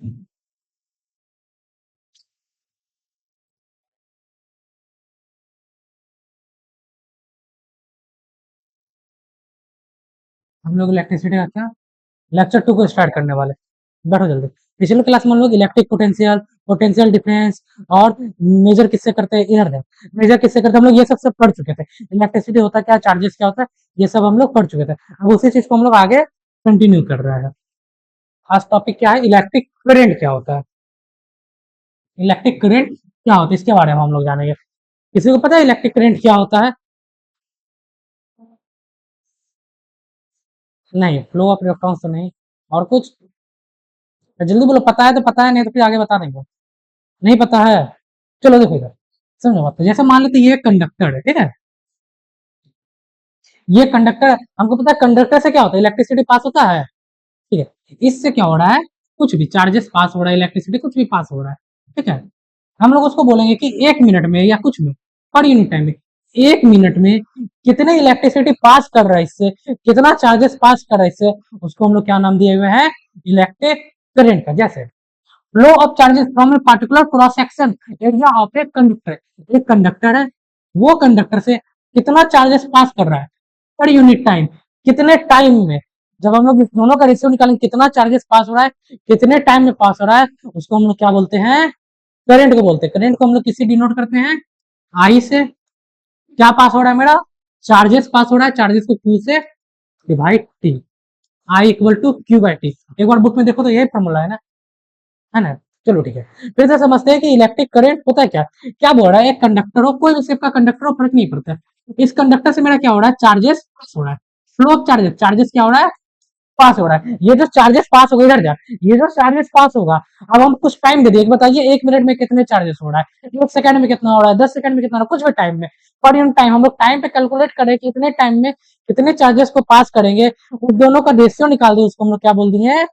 हम लोग इलेक्ट्रिसिटी का क्या लेक्चर 2 को स्टार्ट करने वाले। बैठो जल्दी। पिछले क्लास में हम लोग इलेक्ट्रिक पोटेंशियल, पोटेंशियल डिफरेंस और मेजर किससे करते हैं, इधर है मेजर किससे करते हैं, हम लोग ये सब पढ़ चुके थे। इलेक्ट्रिसिटी होता क्या, चार्जेस क्या होता है, ये सब हम लोग पढ़ चुके थे। अब उसी चीज को हम लोग आगे कंटिन्यू कर रहे हैं। आज टॉपिक क्या है, इलेक्ट्रिक करंट क्या होता है। इलेक्ट्रिक करंट क्या होता है इसके बारे में हम लोग जानेंगे। किसी को पता है इलेक्ट्रिक करंट क्या होता है? नहीं, फ्लो ऑफ इलेक्ट्रॉन्स तो नहीं। और कुछ? जल्दी बोलो, पता है तो पता है, नहीं तो फिर आगे बता देंगे। नहीं पता है? चलो देखो इधर, समझो बात। जैसे मान लेते ये कंडक्टर है, ठीक है। ये कंडक्टर, हमको पता है कंडक्टर से क्या होता है, इलेक्ट्रिसिटी पास होता है, ठीक है। इससे क्या हो रहा है, कुछ भी चार्जेस पास हो रहा है, इलेक्ट्रिसिटी कुछ भी पास हो रहा है, ठीक है। हम लोग उसको बोलेंगे कि 1 मिनट में या कुछ में, पर यूनिट टाइम में 1 मिनट में कितने इलेक्ट्रिसिटी पास कर रहा है, इससे कितना चार्जेस पास कर रहा है, इससे उसको हम लोग क्या नाम दिए हुए हैं, इलेक्ट्रिक करंट का। जैसे flow of charges from a particular cross section area of a conductor. एक कंडक्टर है, वो कंडक्टर से कितना चार्जेस पास कर रहा है पर यूनिट टाइम, कितने टाइम में। जब हम लोग इस दोनों का रेशियो निकालेंगे, कितना चार्जेस पास हो रहा है, कितने टाइम में पास हो रहा है, उसको हम लोग क्या बोलते हैं, करंट को बोलते हैं। करंट को हम लोग किससे डिनोट करते हैं, आई से। क्या पास हो रहा है मेरा, चार्जेस पास हो रहा है, चार्जेस को क्यू से divide T, I equal to Q by T. एक बार बुक में देखो तो यही फॉर्मूला है ना। चलो ठीक है, फिर से समझते हैं कि इलेक्ट्रिक करंट होता है क्या। क्या बोल रहा है, एक कंडक्टर हो, कोई भी शेप का कंडक्टर हो, फर्क नहीं पड़ता है। इस कंडक्टर से मेरा क्या हो रहा है, चार्जेस पास हो रहा है। फ्लो ऑफ चार्जेस, चार्जेस क्या हो रहा है, पास हो रहा है। ये जो चार्जेस पास हो गए, इधर जा, ये जो चार्जेस पास होगा, अब हम कुछ टाइम दे दिए, बताइए 1 मिनट में कितने चार्जेस हो रहा है, 1 सेकंड में कितना हो रहा है, 10 सेकंड में कितना हो रहा है, कुछ भी टाइम में। पर यूनिट टाइम हम लोग टाइम पे कैलकुलेट करें कि इतने टाइम में कितने चार्जेस को पास करेंगे, उस दोनों का रेशियो निकाल दे, उसको हम लोग क्या बोल दिए,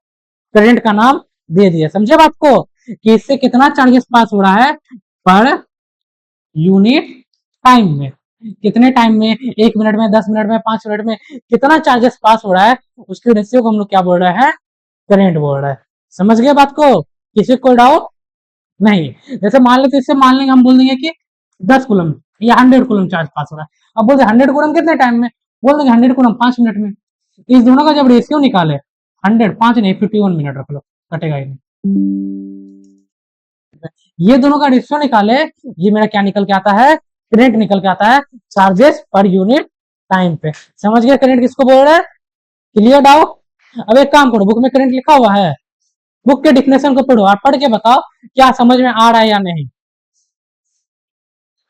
करंट का नाम दे दिया। समझे बात को, कि इससे कितना चार्जेस पास हो रहा है पर यूनिट टाइम में, कितने टाइम में, 1 मिनट में, 10 मिनट में, 5 मिनट में, कितना चार्जेस पास हो रहा है, उसके रेशियो को हम लोग क्या बोल रहे हैं, करंट बोल रहा है। समझ गए बात को, किसी को डाउट नहीं। जैसे मान लेते, इससे मान लेंगे, हम बोल देंगे कि 10 कूलम या 100 कूलम चार्ज पास हो रहा है। अब बोलते 100 कूलम कितने टाइम में, बोल देंगे 100 कूलम 5 मिनट में। इस दोनों का जब रेशियो निकाले, 100, 5 नहीं 51 मिनट रख लो, कटेगा ही नहीं। ये दोनों का रेशियो निकाले, ये मेरा क्या निकल के आता है, करंट निकल के आता है, चार्जेस पर यूनिट टाइम पे। समझ गए करंट किसको बोल रहे हैं, क्लियर डाउट? अब एक काम करो, बुक में करंट लिखा हुआ है, बुक के डिफिनेशन को पढ़ो, आप पढ़ के बताओ क्या समझ में आ रहा है या नहीं।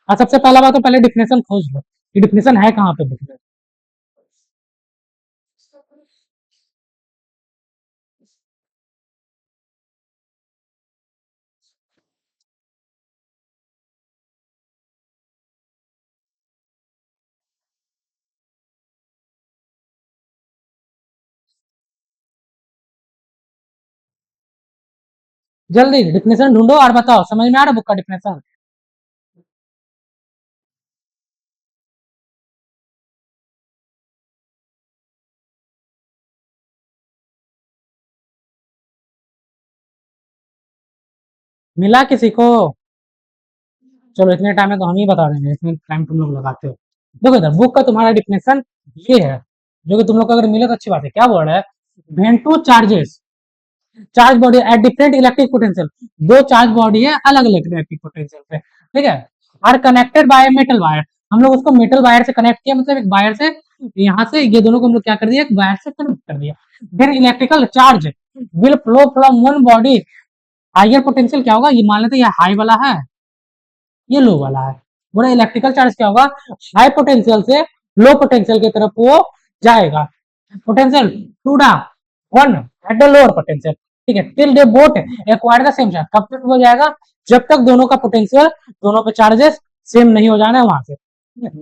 और सबसे पहला बात तो पहले डिफिनेशन खोज लो कि डिफिनेशन है कहाँ पे बुक में। जल्दी डिफिनेशन ढूंढो और बताओ, समझ में आ रहा है बुक का डिफिनेशन। मिला किसी को? चलो इतने टाइम में तो हम ही बता देंगे, इतने टाइम तुम लोग लगाते हो। देखो इधर बुक का तुम्हारा डिफिनेशन ये है, जो कि तुम लोग को अगर मिले तो अच्छी बात है। क्या बोल रहा है, when two charges, charge body at different electric potential, दो चार्ज बॉडी है अलग अलग इलेक्ट्रिक पोटेंशियल पे, ठीक है, are connected by metal wire. हम लोग उसको मेटल वायर से कनेक्ट किया, मतलब एक वायर से, यहाँ से ये दोनों को हम लोग क्या कर दिया, एक वायर से कनेक्ट कर दिया। Then electrical charge will flow from one body, higher potential क्या होगा, ये मान लेते हैं ये हाई वाला है, ये लो वाला है। बोला इलेक्ट्रिकल चार्ज क्या होगा, हाई पोटेंशियल से लो पोटेंशियल की तरफ वो जाएगा। Potential to the one at the lower potential, ठीक है, till they both acquire the same charge. कब तक हो जाएगा, जब तक दोनों का पोटेंशियल, दोनों पे चार्जेस सेम नहीं हो जाना है वहां से।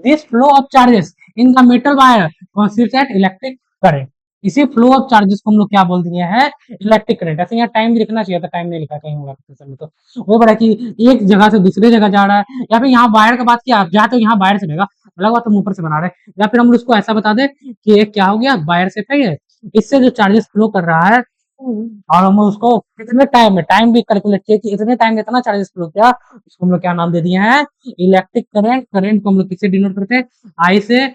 This flow of charges in the metal wire constitute at electric current. इसी फ्लो ऑफ चार्जेस को हम लोग क्या बोल दिए हैं, इलेक्ट्रिक करंट। ऐसे यहाँ टाइम भी लिखना चाहिए था, टाइम नहीं लिखा कहीं होगा तो वो बड़ा कि एक जगह से दूसरी जगह जा रहा है, या फिर यहाँ वायर का बात किया, जहाँ तो यहाँ वायर से रहेगा, अलग बात हम ऊपर से बना रहे हैं, या फिर हम उसको ऐसा बता दें कि एक क्या हो गया, वायर से है, इससे जो चार्जेस फ्लो कर रहा है और हम उसको कितने टाइम में, टाइम भी कैलकुलेट किया कि इतने टाइम में इतना चार्जेस फ्लो किया, उसको हम लोग क्या नाम दे दिए हैं, इलेक्ट्रिक करंट। करंट को हम लोग किससे डिनोट करते हैं, आई से,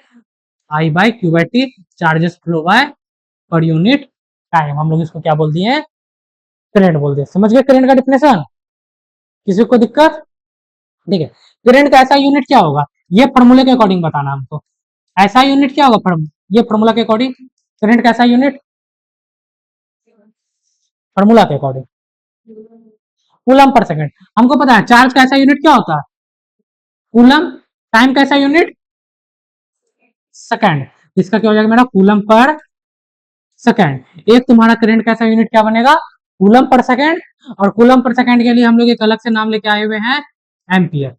I by q by t, charges flow by per unit time, हम लोग इसको क्या बोल दिए, करंट बोल दिए। समझ गए करंट का डिफिनेशन, किसी को दिक्कत, ठीक है। करंट का ऐसा यूनिट क्या होगा, ये फॉर्मूले के अकॉर्डिंग बताना हमको, ऐसा यूनिट क्या होगा ये फॉर्मूला के अकॉर्डिंग, करंट का ऐसा यूनिट फॉर्मूला के अकॉर्डिंग कूलम पर सेकंड। हमको पता है चार्ज का ऐसा यूनिट क्या होता है, कूलम। टाइम का ऐसा यूनिट सेकंड। इसका क्या हो जाएगा मेरा, कूलम पर सेकंड। एक तुम्हारा करंट का ऐसा यूनिट क्या बनेगा, कूलम पर सेकंड। और कूलम पर सेकंड के लिए हम लोग एक अलग से नाम लेके आए हुए हैं, एम्पियर।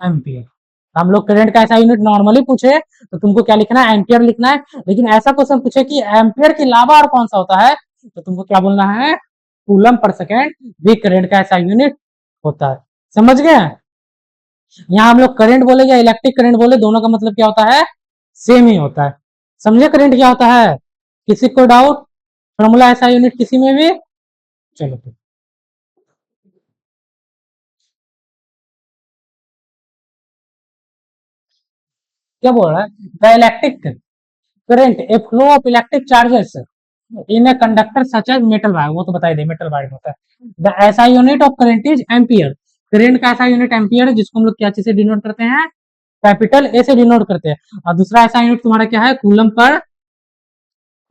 एम्पियर। हम लोग करंट का ऐसा यूनिट नॉर्मली पूछे तो तुमको क्या लिखना है, एम्पियर लिखना है। लेकिन ऐसा क्वेश्चन पूछे कि एम्पियर के अलावा और कौन सा होता है, तो तुमको क्या बोलना है, कूलम पर सेकंड भी करंट का ऐसा यूनिट होता है। समझ गए, यहाँ हम लोग करंट बोले या इलेक्ट्रिक करंट बोले, दोनों का मतलब क्या होता है, सेम ही होता है। समझे करंट क्या होता है, किसी को डाउट, फॉर्मूला ऐसा यूनिट किसी में भी, चलो तो। क्या बोल रहा है, the electric current a flow of electric charges in a conductor such as metal wire, वो तो बताई दे मेटल वायर होता है। द ऐसा unit of current is ampere. Current का ऐसा यूनिट एम्पियर है, जिसको हम लोग क्या चीज से डिनोट करते हैं, कैपिटल ए से डिनोट करते हैं। और दूसरा ऐसा यूनिट तुम्हारा क्या है, कूलम पर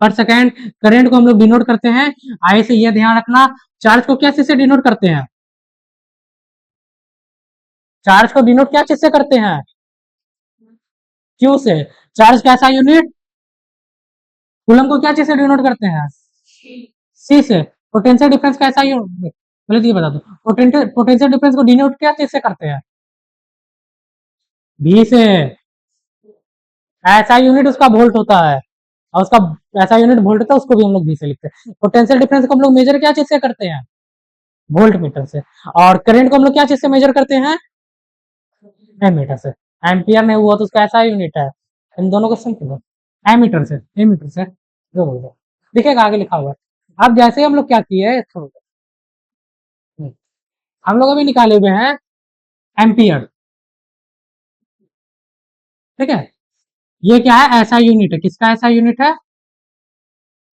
सेकेंड। करंट को हम लोग डिनोट करते हैं आई से, यह ध्यान रखना। चार्ज को क्या चीज से डिनोट करते हैं, चार्ज को डिनोट क्या चीज से करते हैं, क्यू से। चार्ज का ऐसा यूनिट, कूलम को क्या चीज से डिनोट करते हैं, सी से। पोटेंशियल डिफरेंस का ऐसा यूनिट, पहले तो ये बता दो, पोटेंशियल डिफरेंस को डिनोट क्या चीज से करते हैं, भी से। ऐसा यूनिट उसका वोल्ट होता है, और उसका ऐसा यूनिट वोल्ट होता है, उसको भी हम लोग भी से लिखते हैं। पोटेंशियल डिफरेंस को हम लोग मेजर क्या चीज से करते हैं, वोल्ट मीटर से। और करंट को हम लोग क्या चीज से मेजर करते हैं, एमीटर से। एम्पियर नहीं हुआ तो उसका ऐसा यूनिट है, इन दोनों को सिंपल, एमीटर से, एमीटर से जो बोल रहे दिखेगा आगे लिखा हुआ है। अब जैसे हम लोग क्या किए, हम लोग अभी निकाले हुए हैं एम्पियर, ठीक है। ये क्या है, ऐसा यूनिट है, किसका ऐसा यूनिट है,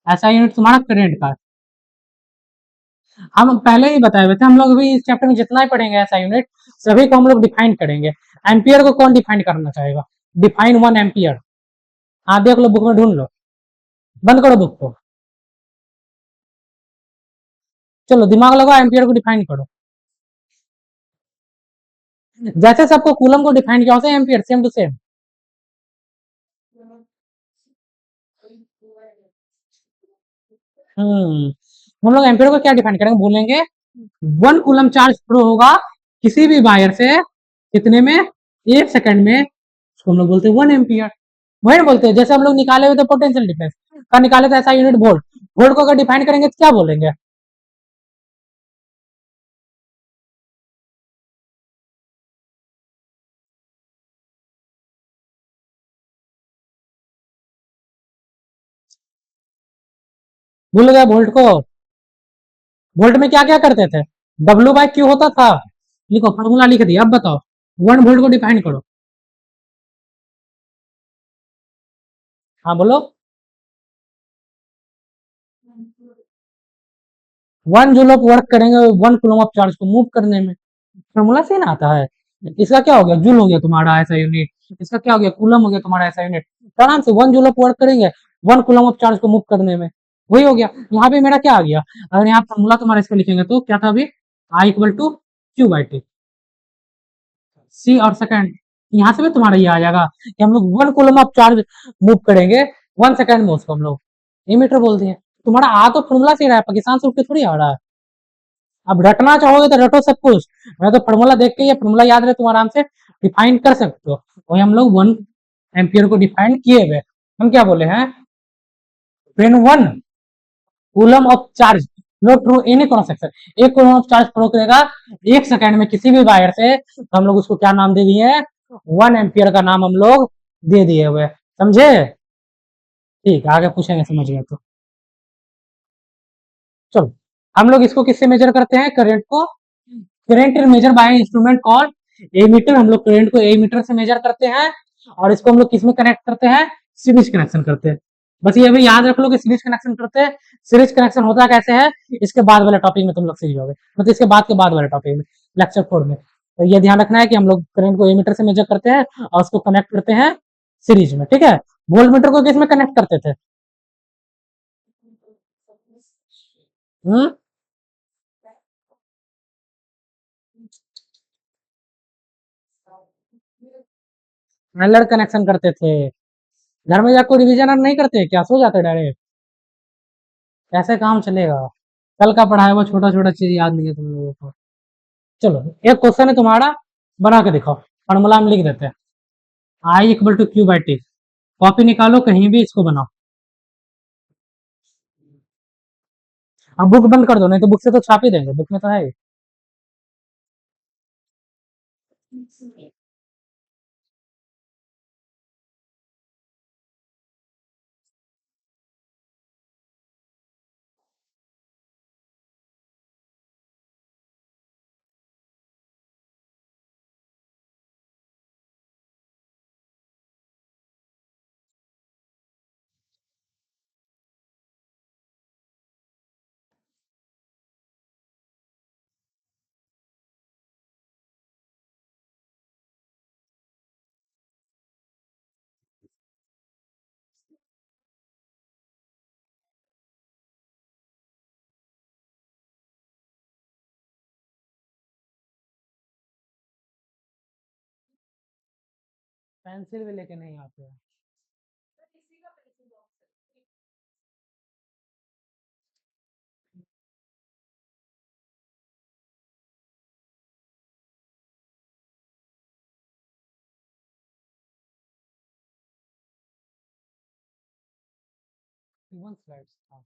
ऐसा यूनिट तुम्हारा करंट का। हम पहले ही बताए हुए थे, हम लोग अभी इस चैप्टर में जितना ही पढ़ेंगे ऐसा यूनिट, सभी को हम लोग डिफाइन करेंगे। एम्पियर को कौन डिफाइन करना चाहेगा, डिफाइन 1 एम्पियर। हाँ देख लो, बुक में ढूंढ लो, बंद करो बुक को, चलो दिमाग लगाओ, एम्पियर को डिफाइन करो। जैसे सबको कूलम को डिफाइन किया होता है, एम्पियर सेम टू सेम। हम लोग एम्पियर को क्या डिफाइन करेंगे, बोलेंगे 1 कूलम चार्ज फ्लो होगा किसी भी वायर से, कितने में, 1 सेकंड में, उसको हम लोग बोलते हैं 1 एम्पियर। वही बोलते हैं, जैसे हम लोग निकाले हुए थे पोटेंशियल डिफरेंस का, निकाले थे ऐसा यूनिट वोल्ट। वोल्ट को अगर डिफाइन करेंगे तो क्या बोलेंगे, भूल गए वोल्ट को। वोल्ट में क्या क्या करते थे, डब्ल्यू बाई क्यू होता था। लिखो, फॉर्मूला लिख दिया, अब बताओ 1 वोल्ट को डिफाइन करो। हाँ बोलो, 1 जूल ऑफ वर्क करेंगे 1 कूलम ऑफ चार्ज को मूव करने में। फॉर्मूला से ना आता है। इसका क्या हो गया, जूल हो गया तुम्हारा ऐसा यूनिट, इसका क्या हो गया, कूलम हो गया तुम्हारा ऐसा यूनिट। तो आराम से 1 जूल ऑफ वर्क करेंगे 1 कूलम ऑफ चार्ज को मूव करने में, वही हो गया। यहाँ पे मेरा क्या आ गया, अगर यहाँ फॉर्मूला तुम्हारा इसका लिखेंगे तो क्या था अभी, I equal to Q by t, C और सेकंड। यहाँ से भी तुम्हारा ये आ जाएगा कि हम लोग 1 कूलम ऑफ चार्ज मूव करेंगे 1 सेकंड में, उसको हम लोग एमीटर बोलते हैं। तुम्हारा आ तो फॉर्मूला से रहा है, पाकिस्तान से उठ के थोड़ी आ रहा है। अब रटना चाहोगे तो रटो सब कुछ, मैं तो फॉर्मूला देख के, ये फॉर्मूला याद रहे तुम आराम से डिफाइन कर सकते हो। वही हम लोग 1 एम्पियर को डिफाइन किए हुए, हम क्या बोले हैं, when 1 coulomb of charge flow through any cross section, 1 coulomb of charge flow करेगा 1 सेकंड में किसी भी वायर से, तो हम लोग उसको क्या नाम दे दिए, 1 एम्पियर का नाम हम लोग दे दिए हुए, समझे। ठीक है, आगे पूछेंगे, समझ गया तो। चलो, हम लोग इसको किससे मेजर करते हैं, करंट को। Current is measure by instrument called ammeter. हम लोग करंट को एमीटर से मेजर करते हैं, और इसको हम लोग किस में कनेक्ट करते हैं, सीरीज कनेक्शन करते हैं। बस ये भी याद रख लो कि सीरीज कनेक्शन करते हैं। सीरीज कनेक्शन होता कैसे है, इसके बाद वाले टॉपिक में तुम लोग सीख जाओगे, मतलब इसके बाद के बाद वाले टॉपिक में, लेक्चर 4 में। तो ये ध्यान रखना है कि हम लोग करंट को एमीटर से मेजर करते हैं और उसको कनेक्ट करते हैं सीरीज में, ठीक है। वोल्ट मीटर को किस में कनेक्ट करते थे? हम्म, पैरेलल कनेक्शन करते थे। घर में जाकर रिवीजन नहीं करते क्या, सो जाते डायरेक्ट? कैसे काम चलेगा? कल का पढ़ा है वो छोटा छोटा चीज याद नहीं है तुम लोगों को। चलो, एक क्वेश्चन है तुम्हारा, बना के दिखाओ। फॉर्मूला में लिख देते हैं, I equal to Q by t. Copy निकालो, कहीं भी इसको बनाओ। अब बुक बंद कर दो, नहीं तो बुक से तो छाप ही देंगे, बुक में तो है ही। पेंसिल भी लेके नहीं आते हैं। वन स्लाइड्स था।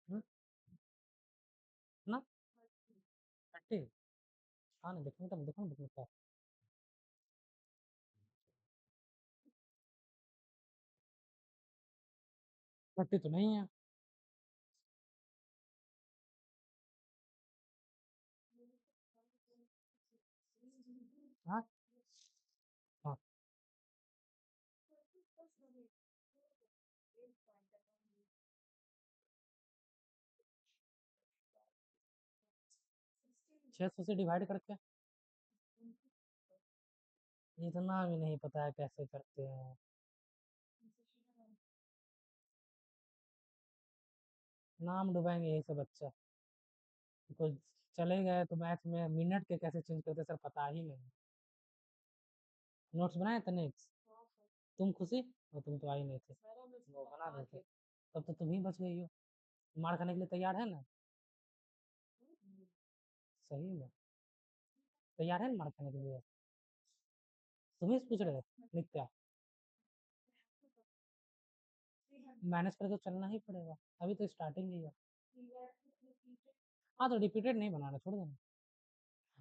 हम्म, ना, 30। हाँ ना, देखो तो देखो, देखो 30 तो नहीं है। हाँ हाँ, 600 से डिवाइड करके। इतना भी नहीं पता है कैसे करते हैं। नाम डुबाएंगे यही सब बच्चा। तो चले गए तो मैथ में मिनट के कैसे चेंज करते सर, पता ही नहीं। नोट्स बनाए थे नेक्स्ट? तुम खुशी, और तुम तो आई नहीं थे, वो बना रहे थे। तब तो तुम ही बच गई हो। मार खाने के लिए तैयार है ना? सही में तैयार है ना मार खाने के लिए? तुम ही से पूछ रहे हो नित्या। मैनेज करके चलना ही पड़ेगा, अभी तो स्टार्टिंग ही है। हाँ तो रिपीटेड नहीं बनाना, छोड़ देना।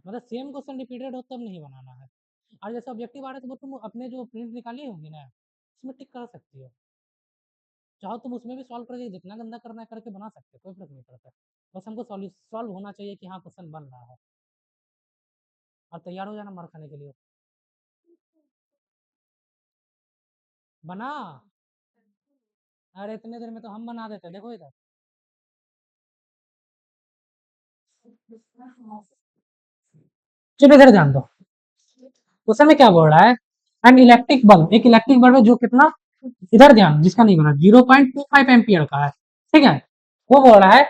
मतलब सेम क्वेश्चन रिपीटेड हो तब नहीं बनाना है। और जैसे ऑब्जेक्टिव आ रहा है तो वो तुम अपने जो प्रिंट निकाली होगी ना, उसमें टिक कर सकती हो। चाहो तुम उसमें भी सॉल्व करके जितना गंदा करना है करके बना सकते हो, कोई फर्क नहीं पड़ता। बस हमको सॉल्व होना चाहिए कि हाँ क्वेश्चन बन रहा है। और तैयार हो जाना मार खाने के लिए। बना। अरे इतने देर में तो हम बना देते, देखो इधर। चलो इधर ध्यान दो, क्वेश्चन में क्या बोल रहा है, एन इलेक्ट्रिक बल्ब, एक इलेक्ट्रिक बल्ब है जो कितना, इधर ध्यान, जिसका नहीं बना, 0.25 एम्पियर का है, ठीक है। वो बोल रहा है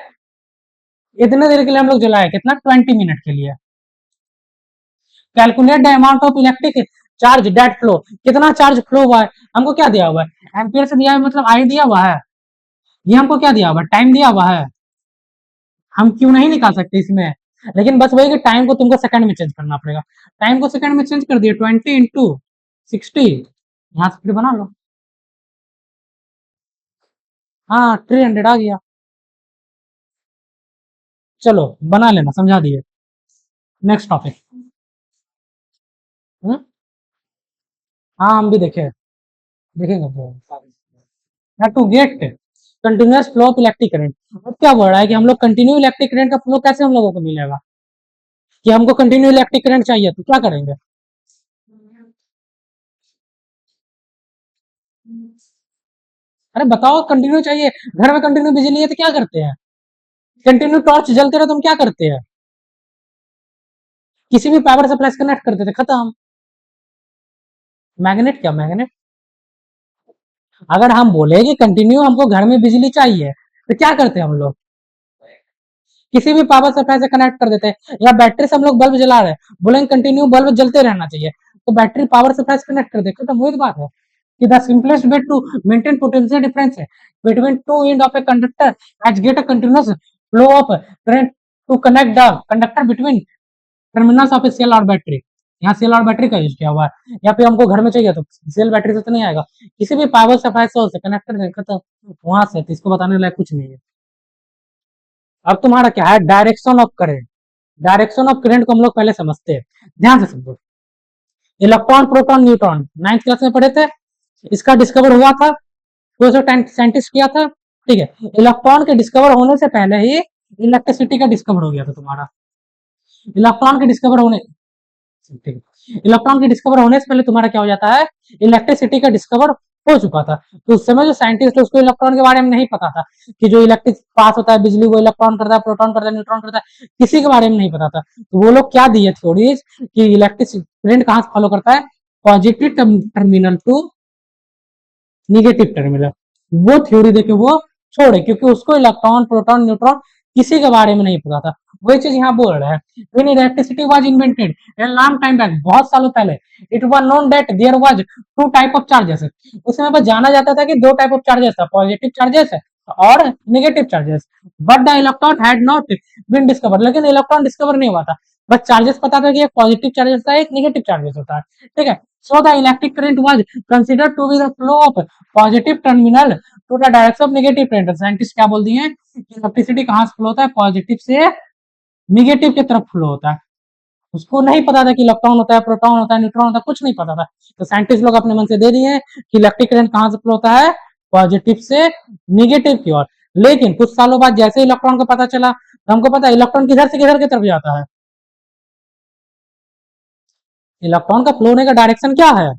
इतने देर के लिए हम लोग जलाए, कितना, 20 मिनट के लिए। Calculate the amount of electric charge that flow, कितना चार्ज फ्लो हुआ है। हमको क्या दिया हुआ है, एम्पियर से दिया है, मतलब आई दिया हुआ है। ये हमको क्या दिया हुआ है, टाइम दिया हुआ है। हम क्यों नहीं निकाल सकते इसमें, लेकिन बस वही कि टाइम को तुमको सेकंड में चेंज करना पड़ेगा। टाइम को सेकंड में चेंज कर दिए, 20 इंटू 60, यहाँ से फिर बना लो। हाँ 300 आ गया। चलो बना लेना, समझा दिए। Next topic. हाँ हम भी देखे, देखेंगे वो। To get continuous flow of electric current, अब क्या बोल रहा है कि हम लोग कंटिन्यू इलेक्ट्रिक करंट का फ्लो कैसे हम लोगों को मिलेगा, कि हमको कंटिन्यू इलेक्ट्रिक करंट चाहिए तो क्या करेंगे। अरे बताओ, कंटिन्यू चाहिए, घर में कंटिन्यू बिजली है तो क्या करते हैं, कंटिन्यू टॉर्च जलते रहे तो हम क्या करते हैं, किसी भी पावर सप्लाई से कनेक्ट करते थे, खत्म। मैग्नेट क्या, मैग्नेट, अगर हम बोले कि कंटिन्यू हमको घर में बिजली चाहिए तो क्या करते हैं हम लोग, किसी भी पावर सप्लाई से कनेक्ट कर देते हैं, या बैटरी से हम लोग बल्ब जला रहे हैं, बोलेंगे कंटिन्यू बल्ब जलते रहना चाहिए, तो बैटरी पावर सप्लाई से कनेक्ट कर दे, खत्म, वही बात है कि the simplest way to maintain potential difference between two end of a conductor as get a continuous flow of current to connect the conductor between terminals of cell और battery, यहाँ सेल और बैटरी का use किया हुआ है, या फिर हमको घर में चाहिए तो सेल बैटरी से तो नहीं आएगा, किसी भी पावर सप्लाई सोर्स से कनेक्टर देखा तो वहां से, तो इसको बताने लायक कुछ नहीं है। अब तुम्हारा क्या है, direction of current, direction of current को हम लोग पहले समझते हैं, ध्यान से समझो। Electron proton neutron ninth class में पढ़े थे, इसका डिस्कवर हुआ था, कोई सा साइंटिस्ट किया था, ठीक है। इलेक्ट्रॉन के डिस्कवर होने से पहले ही इलेक्ट्रिसिटी का डिस्कवर हो गया था तुम्हारा, इलेक्ट्रॉन के डिस्कवर होने, ठीक है, इलेक्ट्रॉन के डिस्कवर होने से पहले तुम्हारा क्या हो जाता है, इलेक्ट्रिसिटी का डिस्कवर हो चुका था, तो उस समय जो साइंटिस्ट उसको इलेक्ट्रॉन के बारे में नहीं पता था, कि जो इलेक्ट्रिक पास होता है बिजली वो इलेक्ट्रॉन करता है, प्रोटॉन करता है, न्यूट्रॉन करता है, किसी के बारे में नहीं पता था, तो वो लोग क्या दिए थ्योरीज, कि इलेक्ट्रिक करंट कहाँ से फॉलो करता है, positive terminal to negative terminal, वो थ्योरी देके वो छोड़े, क्योंकि उसको इलेक्ट्रॉन प्रोटॉन न्यूट्रॉन किसी के बारे में नहीं पता था, वही चीज यहाँ बोल रहा है। When electricity was invented a long time back, बहुत सालों पहले, it was known that there was two type of charges, उस समय पर जाना जाता था कि दो टाइप ऑफ चार्जेस था, पॉजिटिव चार्जेस और negative charges, but the electron had not been discover, लेकिन इलेक्ट्रॉन डिस्कवर नहीं हुआ था, बस चार्जेस पता था कि एक पॉजिटिव चार्जेस था एक नेगेटिव चार्जेस होता है, ठीक है। So the electric current was considered to be the flow of positive terminal to the direction of negative current, scientist क्या बोल दिए हैं, इलेक्ट्रिसिटी कहाँ से फ्लो होता है, पॉजिटिव से निगेटिव की तरफ फ्लो होता है, उसको नहीं पता था कि इलेक्ट्रॉन होता है, प्रोटॉन होता है, न्यूट्रॉन होता है, कुछ नहीं पता था, तो साइंटिस्ट लोग अपने मन से दे दिए कि इलेक्ट्रिक करंट कहाँ से फ्लो होता है, पॉजिटिव से निगेटिव की ओर, लेकिन कुछ सालों बाद जैसे इलेक्ट्रॉन को पता चला, तो हमको पता है इलेक्ट्रॉन किधर से किधर की तरफ जाता है, इलेक्ट्रॉन का फ्लो होने का डायरेक्शन क्या है,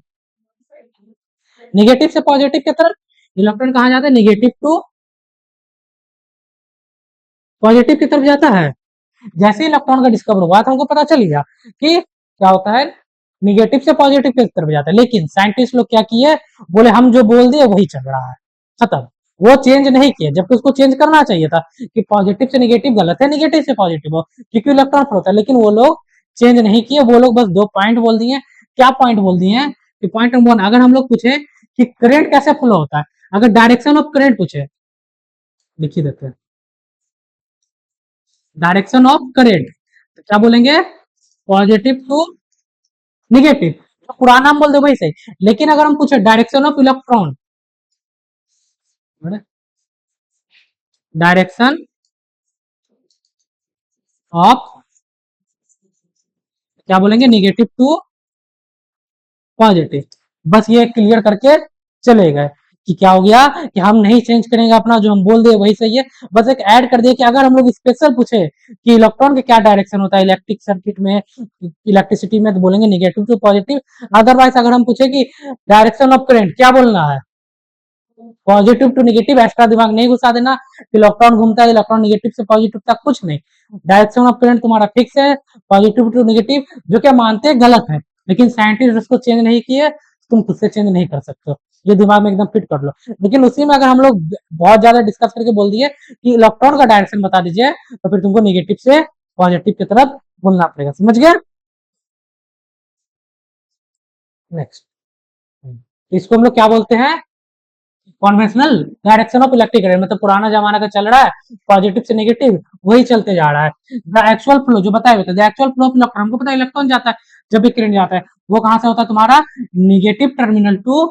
निगेटिव से पॉजिटिव की तरफ, इलेक्ट्रॉन कहाँ जाता है, निगेटिव टू पॉजिटिव की तरफ जाता है, जैसे ही इलेक्ट्रॉन का डिस्कवर हुआ था हमको पता चल गया कि क्या होता है, निगेटिव से पॉजिटिव की तरफ जाता है, लेकिन साइंटिस्ट लोग क्या किए, बोले हम जो बोल दिए वही चल रहा है, खत्म, वो चेंज नहीं किए, जबकि उसको चेंज करना चाहिए था कि पॉजिटिव से निगेटिव गलत है, निगेटिव से पॉजिटिव हो, क्योंकि इलेक्ट्रॉन फ्लो होता है, लेकिन वो लोग चेंज नहीं किए, वो लोग बस दो पॉइंट बोल दिए, क्या पॉइंट बोल दिए कि पॉइंट नंबर वन, अगर हम लोग पूछे कि करंट कैसे फ्लो होता है, अगर डायरेक्शन ऑफ करंट पूछे, लिखी देते हैं, डायरेक्शन ऑफ करंट, तो क्या बोलेंगे, पॉजिटिव टू निगेटिव, तो पुराना हम बोल दे वही सही, लेकिन अगर हम पूछे direction of electron, direction of, क्या बोलेंगे, निगेटिव टू पॉजिटिव, बस ये क्लियर करके चले गए कि क्या हो गया, कि हम नहीं चेंज करेंगे अपना, जो हम बोल दिए वही सही है, बस एक ऐड कर दिए कि अगर हम लोग स्पेशल पूछे कि इलेक्ट्रॉन का क्या डायरेक्शन होता है इलेक्ट्रिक सर्किट में, इलेक्ट्रिसिटी में, तो बोलेंगे निगेटिव टू पॉजिटिव, अदरवाइज अगर हम पूछे कि डायरेक्शन ऑफ करंट क्या बोलना है, पॉजिटिव टू निगेटिव, एक्स्ट्रा दिमाग नहीं घुसा देना, इलेक्ट्रॉन घूमता है इलेक्ट्रॉन निगेटिव से पॉजिटिव तक, कुछ नहीं, डायरेक्शन ऑफ करंट तुम्हारा फिक्स है, पॉजिटिव टू निगेटिव, जो क्या मानते हैं गलत है, लेकिन साइंटिस्ट उसको चेंज नहीं किए, तुम खुद से चेंज नहीं कर सकते हो, ये दिमाग में एकदम फिट कर लो, लेकिन उसी में अगर हम लोग बहुत ज्यादा डिस्कस करके बोल दिए कि इलेक्ट्रॉन का डायरेक्शन बता दीजिए, तो फिर तुमको निगेटिव से पॉजिटिव की तरफ बोलना पड़ेगा, समझ गया। नेक्स्ट, इसको हम लोग क्या बोलते हैं, conventional direction of electric current, मतलब पुराना जमाना का चल रहा है, पॉजिटिव से नेगेटिव वही चलते जा रहा है, द एक्चुअल फ्लो जो बताए हुए थे, the actual flow of electron, हमको पता है इलेक्ट्रॉन जाता है, जब भी करंट जाता है वो कहां से होता है तुम्हारा, negative terminal to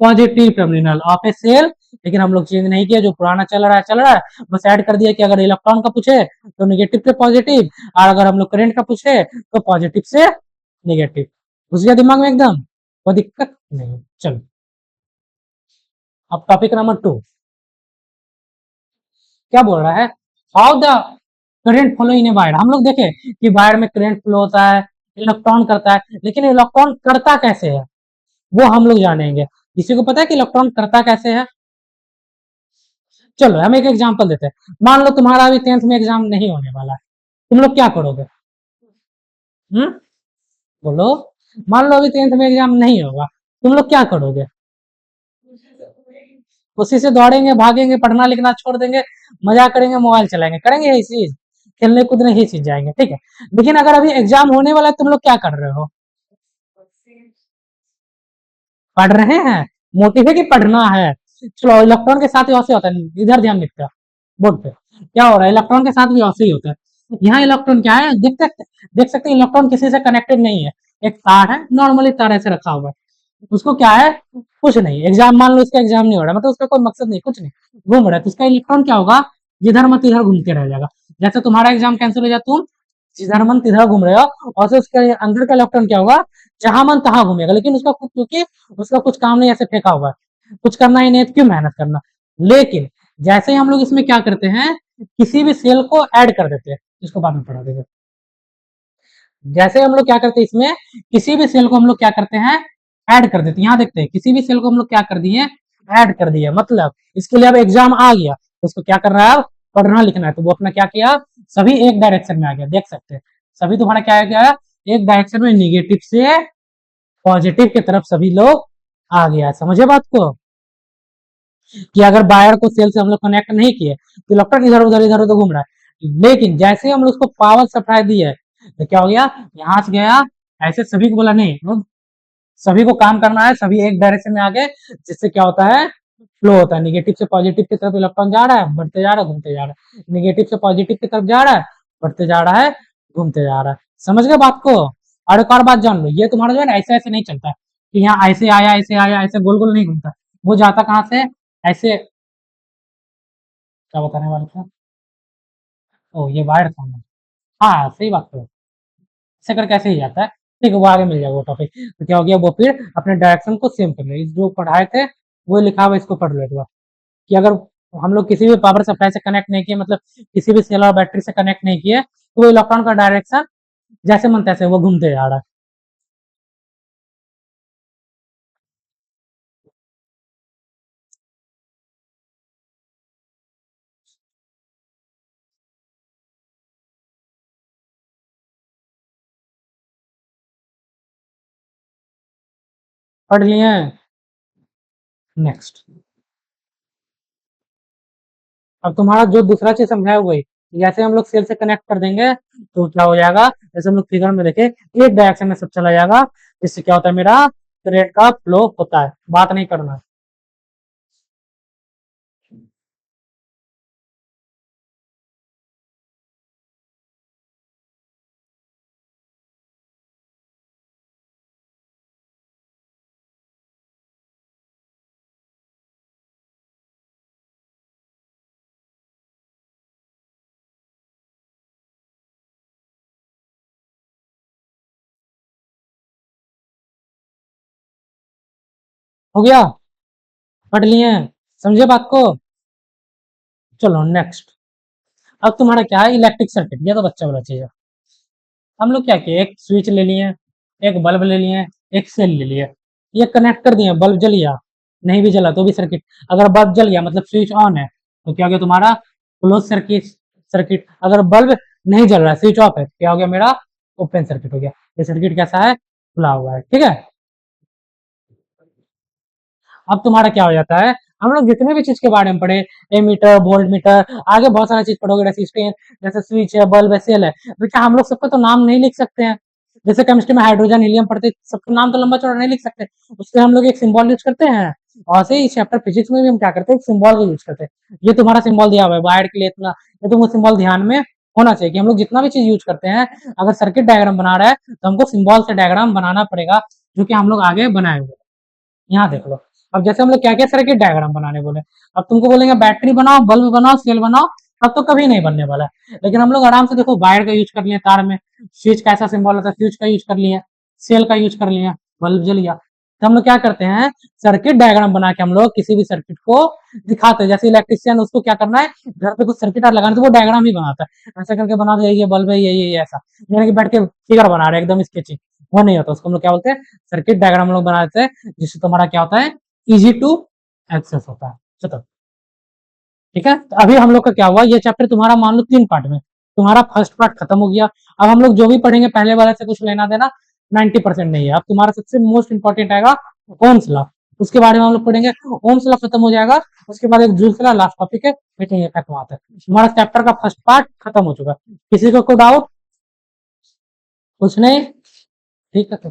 positive terminal of a cell, लेकिन हम लोग चेंज नहीं किया, जो पुराना चल रहा है चल रहा है, बस ऐड कर दिया कि अगर इलेक्ट्रॉन का पूछे तो निगेटिव से पॉजिटिव, और अगर हम लोग करंट का पूछे तो पॉजिटिव से निगेटिव, घुस गया दिमाग में एकदम, कोई दिक्कत। नहीं, चलो अब टॉपिक नंबर 2 क्या बोल रहा है, how the current flow in a wire. हम लोग देखे कि वायर में करंट फ्लो होता है, इलेक्ट्रॉन करता है, लेकिन इलेक्ट्रॉन करता कैसे है वो हम लोग जानेंगे। किसी को पता है कि इलेक्ट्रॉन करता कैसे है? चलो हम एक एग्जांपल देते हैं। मान लो तुम्हारा अभी 10th में एग्जाम नहीं होने वाला है, तुम लोग क्या करोगे? हम्म, बोलो। मान लो अभी 10th में एग्जाम नहीं होगा, तुम लोग क्या करोगे? उसी से दौड़ेंगे, भागेंगे, पढ़ना लिखना छोड़ देंगे, मजा करेंगे, मोबाइल चलाएंगे, करेंगे यही चीज, खेलने कूदने ही चीज जाएंगे, ठीक है। लेकिन अगर अभी एग्जाम होने वाला है, तुम लोग क्या कर रहे हो? पढ़ रहे हैं, मोटिव है कि पढ़ना है। चलो इलेक्ट्रॉन के साथ भी वैसे होता है, इधर ध्यान देते हैं बोर्ड पे क्या हो रहा है, इलेक्ट्रॉन के साथ भी वैसे ही होता है। यहाँ इलेक्ट्रॉन क्या है, देख सकते हैं इलेक्ट्रॉन किसी से कनेक्टेड नहीं है, एक तार है, नॉर्मली तार ऐसे रखा हुआ है, उसको क्या है, कुछ नहीं, एग्जाम मान लो इसका एग्जाम नहीं हो रहा, मतलब उसका कोई मकसद नहीं, कुछ नहीं, घूम रहा है, तो इसका इलेक्ट्रॉन क्या होगा, जिधर मत इधर घूमते रह जाएगा। जैसे तुम्हारा एग्जाम कैंसिल हो जाए, तुम जिधर मन तिधर घूम रहे हो, और से उसके अंदर का इलेक्ट्रॉन क्या होगा, जहां मन तहां घूमेगा, लेकिन उसका कुछ, क्योंकि उसका कुछ काम नहीं, ऐसे फेंका हुआ है, कुछ करना ही नहीं है, क्यों मेहनत करना। लेकिन जैसे ही हम लोग इसमें क्या करते हैं, किसी भी सेल को ऐड कर देते हैं, इसको बाद में पढ़ा देंगे। जैसे हम लोग क्या करते हैं इसमें, किसी भी सेल को हम लोग क्या करते हैं, ऐड कर देते हैं। यहाँ देखते हैं किसी भी सेल को हम लोग क्या कर दिए, ऐड कर दिया, मतलब इसके लिए अब एग्जाम आ गया, तो उसको क्या करना है, अब पढ़ना लिखना है, तो वो अपना क्या किया, सभी एक डायरेक्शन में आ गया, देख सकते हैं सभी तुम्हारा क्या आ गया, एक डायरेक्शन में, निगेटिव से पॉजिटिव की तरफ सभी लोग आ गया। समझे बात को, कि अगर वायर को सेल से हम लोग कनेक्ट नहीं किए, तो इलेक्ट्रॉन इधर उधर घूम रहा है, लेकिन जैसे ही हम लोग उसको पावर सप्लाई दी है, तो क्या हो गया, यहाँ से गया, ऐसे सभी को बोला नहीं, सभी को काम करना है, सभी एक डायरेक्शन में आ गए, जिससे क्या होता है, फ्लो होता है, निगेटिव से पॉजिटिव की तरफ इलेक्ट्रॉन जा रहा है, बढ़ते जा रहा है, घूमते जा रहा है, निगेटिव से पॉजिटिव की तरफ जा रहा है, बढ़ते जा रहा है, घूमते जा रहा है। समझ गए बात को? और एक और बात जान लो, ये तुम्हारा जो है ना, ऐसे ऐसे नहीं चलता है, कि यहाँ ऐसे आया, ऐसे गोल गोल नहीं घूमता, वो जाता कहाँ से, ऐसे, क्या बताने वाले थे, ओ ये वायर था। हाँ सही बात है, ऐसे करके ऐसे ही जाता है, ठीक है, वो आगे मिल जाएगा वो टॉपिक। तो क्या हो गया, वो फिर अपने डायरेक्शन को सेम कर ले, जो पढ़ाए थे वो लिखा हुआ, इसको पढ़ लो एक बार, कि अगर हम लोग किसी भी पावर सप्लाई से कनेक्ट नहीं किए, मतलब किसी भी सेल और बैटरी से कनेक्ट नहीं किए, तो वो इलेक्ट्रॉन का डायरेक्शन जैसे मन तैसे वो घूमते जा रहा है। पढ़ लिए? नेक्स्ट, अब तुम्हारा जो दूसरा चीज समझाया वही, जैसे हम लोग सेल से कनेक्ट कर देंगे, तो क्या हो जाएगा, जैसे हम लोग फिगर में देखे, एक डायरेक्शन में सब चला जाएगा, जिससे क्या होता है, मेरा करंट का फ्लो होता है, बात नहीं करना है। हो गया, पढ़ लिए, समझे बात को? चलो नेक्स्ट, अब तुम्हारा क्या है, इलेक्ट्रिक सर्किट, ये तो बच्चा वाला चीज है। हम लोग क्या किए, एक स्विच ले लिए, एक बल्ब ले लिए, एक सेल ले लिए, ये कनेक्ट कर दिए, बल्ब जल गया, नहीं भी जला तो भी सर्किट, अगर बल्ब जल गया मतलब स्विच ऑन है, तो क्या हो गया तुम्हारा, क्लोज सर्किट, अगर बल्ब नहीं जल रहा है, स्विच ऑफ है, तो क्या हो गया मेरा, ओपन सर्किट हो गया। ये सर्किट कैसा है, खुला हुआ है, ठीक है। अब तुम्हारा क्या हो जाता है, हम लोग जितने भी चीज के बारे में पढ़े, एमीटर, वोल्ट मीटर, आगे बहुत सारा चीज पढ़ोगे, रेसिस्टेंस, जैसे स्विच है, बल्ब है, सेल है, तो क्या हम लोग सबका तो नाम नहीं लिख सकते हैं? जैसे केमिस्ट्री में हाइड्रोजन हीलियम पढ़ते, सबका नाम तो लंबा चौड़ा नहीं लिख सकते, उससे हम लोग एक सिंबल यूज करते हैं, और से ही चैप्टर फिजिक्स में भी हम क्या करते हैं, एक सिंबल को यूज करते हैं। ये तुम्हारा सिंबल दिया हुआ है वायर के लिए इतना, ये तुमको सिंबल ध्यान में होना चाहिए, कि हम लोग जितना भी चीज यूज करते हैं, अगर सर्किट डायग्राम बना रहा है, तो हमको सिंबल से डायग्राम बनाना पड़ेगा, जो कि हम लोग आगे बनाएंगे। यहाँ देख लो, अब जैसे हम लोग क्या क्या सर्किट डायग्राम बनाने बोले, अब तुमको बोलेंगे बैटरी बनाओ, बल्ब बनाओ, सेल बनाओ, तब तो कभी नहीं बनने वाला है। लेकिन हम लोग आराम से देखो, वायर का यूज कर लिया, तार में स्विच का ऐसा सिंबल होता है, स्विच का यूज कर लिया, सेल का यूज कर लिया, बल्ब जल गया, तो हम लोग क्या करते हैं, सर्किट डायग्राम बना के हम लोग किसी भी सर्किट को दिखाते हैं। जैसे इलेक्ट्रिशियन, उसको क्या करना है, घर पे कुछ सर्किट लगाना, तो वो डायग्राम ही बनाता है, ऐसा करके बना दो, ये बल्ब है, ये ऐसा, यानी कि बैठ के फिगर बना रहे हैं एकदम स्केचिंग, वो नहीं होता, उसको हम लोग क्या बोलते हैं, सर्किट डायग्राम हम लोग बना देते हैं, जिससे तुम्हारा क्या होता है, इजी टू एक्सेस होता है। चलो ठीक है, तो अभी हम लोग का क्या हुआ, ये चैप्टर तुम्हारा मान लो 3 पार्ट में, तुम्हारा फर्स्ट पार्ट खत्म हो गया। अब हम लोग जो भी पढ़ेंगे पहले वाले से कुछ लेना देना 90% नहीं है। अब तुम्हारा सबसे मोस्ट इंपॉर्टेंट आएगा ओम्स लॉ, उसके बारे में हम लोग पढ़ेंगे। ओम्स लॉ खत्म हो जाएगा, उसके बाद एक जूल्स लॉ, लास्ट टॉपिक है हीटिंग इफेक्ट वहां तक। तुम्हारा चैप्टर का फर्स्ट पार्ट खत्म हो चुका है। किसी को कोई डाउट? कुछ नहीं? ठीक है तो